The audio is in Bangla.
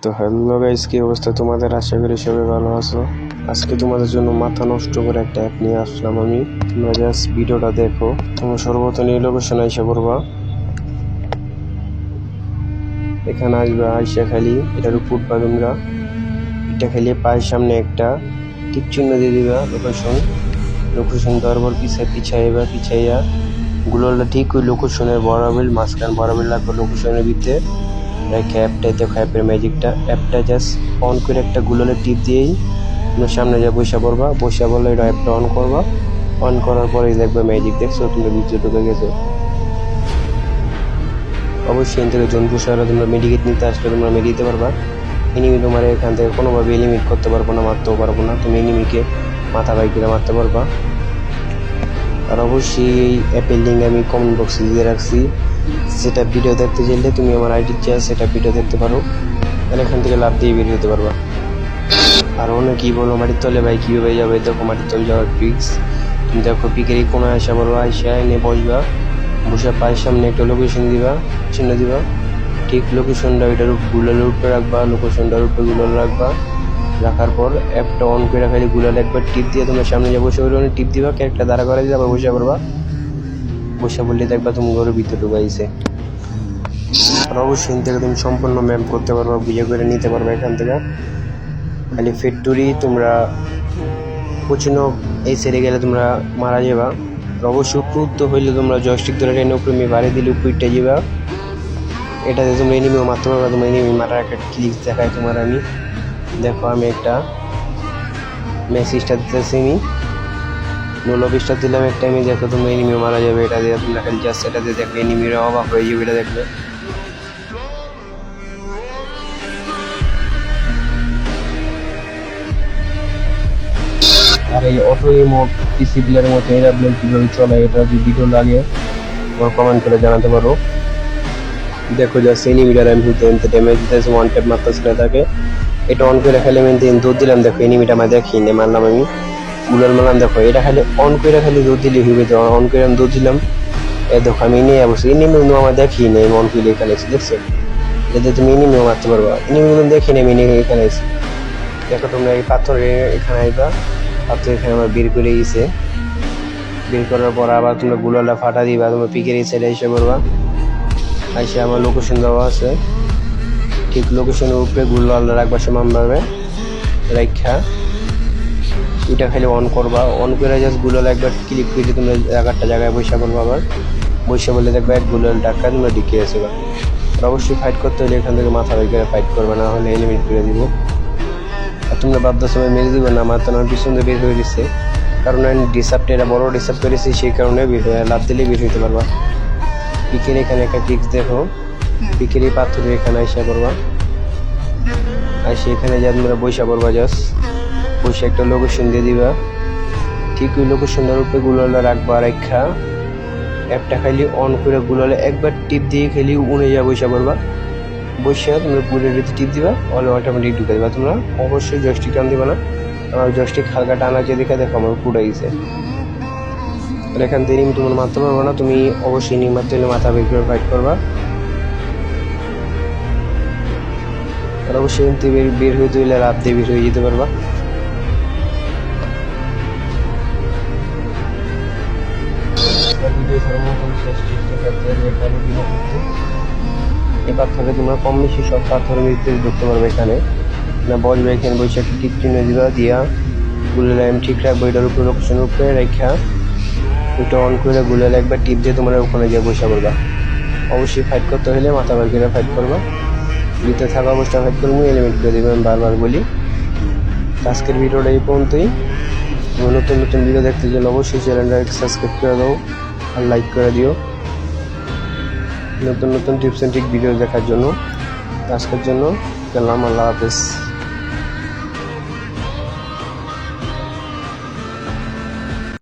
তো হ্যালো গাইস, কি অবস্থা তোমাদের? আশা করি সবাই ভালো আছো। আজকে তোমাদের জন্য মাথা নষ্ট করে একটা অ্যাপ নিয়ে আসলাম আমি। তোমরা জাস্ট ভিডিওটা দেখো। তোমরা সর্বপ্রথম এই লোকেশনে এসে পড়বা। এখানে আসবা, আইসা খালি এটার উপর উঠবা তোমরা। এটা খালি পায়ের সামনে একটা টিক চিহ্ন দিয়ে দিবা। লোকেশন দেওয়ার পর পিছাইয়া গুলোটা ঠিক ওই লোকেশনের বরাবর মাঝখান বরাবর লাগবে। লোকেশনের ভিতরে রেখে অ্যাপটাই দেখো, অ্যাপের ম্যাজিকটা। অ্যাপটা জাস্ট অন করে একটা গুলোলে টিপ দিয়েই তুমি সামনে যা বসে পড়বা। বসে বললে এটা অ্যাপটা অন করবা। অন করার পরেই দেখবে ম্যাজিক। দেখছো তুমি ভিতরে ঢুকে গেছো। অবশ্যই এখান থেকে জন্তু সারা তোমরা মেডিকেট নিতে আসলে তোমরা মেডিতে পারবা। এনিমি তোমার এখান থেকে কোনোভাবে এলিমিট করতে পারবো না, মারতেও পারবো না। তুমি এনিমিকে মাথা বাইকিরা মারতে পারবা। আর অবশ্যই এই অ্যাপের লিঙ্ক আমি কমেন্ট বক্সে দিয়ে রাখছি। সেটা ভিডিও দেখতে চাইলে তুমি আমার আইডি চেয়ে সেটা ভিডিও দেখতে পারো। আর এখান থেকে লাভ দিয়ে বেরিয়ে যেতে পারবা। আর অনেকেই বলো মাটির তলে ভাই কীভাবে যাবে, দেখো মাটির তলে যাওয়ার ট্রিক্স। তুমি দেখো পিকের এই কোনো আসা বলবো, আইসা এনে বসবা। বসে পায়ের সামনে একটা লোকেশন দিবা, চিহ্ন দিবা। ঠিক লোকেশনটা ওইটার গুলালের উপরে রাখবা। লোকেশনটার উপরে গুলাল রাখবা। রাখার পর অ্যাপটা অন করে খালি গুলাল একবার টিপ দিয়ে তোমার সামনে যা বসে ওইটা টিপ দিবা। একটা দাঁড়া করে দিয়ে আবার বসে পড়বা। বসে বললে দেখবা তুমি ঘরের ভিতরে ঢুকাইছে। আর অবশ্যই থেকে তুমি সম্পূর্ণ ম্যাপ করতে পারবা, বুঝে করে নিতে পারবা এখান থেকে। খালি ফ্যাক্টরি তোমরা কোচিনো এই সেরে গেলে তোমরা মারা যাবা। অবশ্যই ক্রুদ্ধ হইলে তোমরা জয়স্টিক ধরে টেনে উপরে বাড়ি দিলে উপরটা যাবা। এটাতে তোমরা এনিমিও মারতে পারবা। তোমরা এনিমি মারার একটা ক্লিক দেখায় তোমার আমি। দেখো আমি একটা মেসেজটা দিতেছি, আমি লবিসটা দিলাম একটা। আমি দেখো তোমরা এনিমিও মারা যাবে। এটা দিয়ে তোমরা খালি জাস্ট এটা দিয়ে দেখবে এনিমিরা অবাক হয়ে যাবে। এটা দেখবে আর এই অটো ইমোট পিসি প্লেয়ারের মতো এটা কীভাবে চলে, এটা যদি ভিডিও লাগে তোমার কমেন্ট করে জানাতে পারো। দেখো জাস্ট এনিমিটার আমি ড্যামেজ দিতেছে, ওয়ান ট্যাপ মারতেছে না তাকে। এটা অন করে খালি আমি দৌড় দিলাম। দেখো এনিমিটা আমার দেখি নে মারলাম আমি গুলাল মারলাম। দেখো এটা খালি অন করে খালি দৌড় দিলে হইবে। তো অন করে আমি দৌড় দিলাম। এ দেখো আমি নিয়ে বসে এনিমি কিন্তু আমার দেখি নেই। অন করে এখানে এসে দেখছো, এতে তুমি এনিমিও মারতে পারবা। এনিমি কিন্তু দেখি নেই, আমি এখানে এসে দেখো তোমরা এই পাথর এখানে আইবা। পাথর এখানে আমার বের করে গেছে। বের করার পর আবার তোমরা গুলালটা ফাটা দিবা। তোমরা পিকের এই সাইডে এসে করবা। এসে আমার লোকেশন দেওয়া আছে, ঠিক লোকেশনের উপরে গুলাল রাখবা সমানভাবে রাখা। ওইটা খালি অন করবা। অন করে জাস্ট গুলাল একবার ক্লিক করে তোমরা একটা জায়গায় বসে করবা। আবার বসে বলে দেখবা এক গুলাল টাকা তোমরা ঢুকে আসে। অবশ্যই ফাইট করতে হলে এখান থেকে মাথা বের করে ফাইট করবে, না হলে এলিমিট করে দিব। আর তোমরা ভাবতে সময় মেরে দিবে না, মাথা আমার পিছনে বের হয়ে দিচ্ছে। কারণ আমি ডিসাপ্টে এটা বড় ডিসাপ্ট করেছি, সেই কারণে বের হয়ে লাভ দিলে বের হইতে পারবা। পিকের এখানে একটা ট্রিক্স দেখো, পিকের এই পাথরের এখানে আইসা করবা। আইসে এখানে যা তোমরা বৈশা করবা, জাস্ট বসে একটা লোকেশন দিয়ে দিবা। ঠিক ওই লোকেশনটার উপরে গুলালটা রাখবা। রাখা অ্যাপটা খালি অন করে গুলালে একবার টিপ দিয়ে খালি উড়ে যা বৈশা করবা। বসে তোমরা পুরের ভিতরে টিপ দিবা, অল অটোমেটিক ঢুকে দিবা। তোমরা অবশ্যই জয়স্টিক টান দিবা না। আমার জয়স্টিক হালকা টানা যে দেখে দেখো আমার পুড়ে গেছে। আর এখান থেকে তোমার মারতে পারবো না। তুমি অবশ্যই নিয়ে মারতে হলে মাথা বের করে ফাইট করবা। আর অবশ্যই বের হইতে হইলে রাত দিয়ে বের হয়ে যেতে পারবা। এই পাথরে তোমরা কম বেশি সব পাথরের ভিতরে ঢুকতে পারবে। এখানে না বসবে, এখানে বসে একটা টিক চিহ্ন দিবা। দিয়া গুলালে আমি ঠিক রাখবো এটার উপরে লোকেশনের উপরে রেখা। ওইটা অন করে গুলালে একবার টিপ দিয়ে তোমরা ওখানে গিয়ে বসে পড়বা। অবশ্যই ফাইট করতে হলে মাথা বার করে ফাইট করবা। ভিতরে থাকা অবস্থা ফাইট করবো, এলিমেন্ট করে দেবে। আমি বারবার বলি। আজকের ভিডিওটা এই পর্যন্তই। নতুন নতুন ভিডিও দেখতে চাইলে অবশ্যই চ্যানেলটা সাবস্ক্রাইব করে দাও আর লাইক করে দিও নতুন নতুন টিপস অ্যান্ড ট্রিক ভিডিও দেখার জন্য। আজকের জন্য গেলাম, আল্লাহ হাফেজ।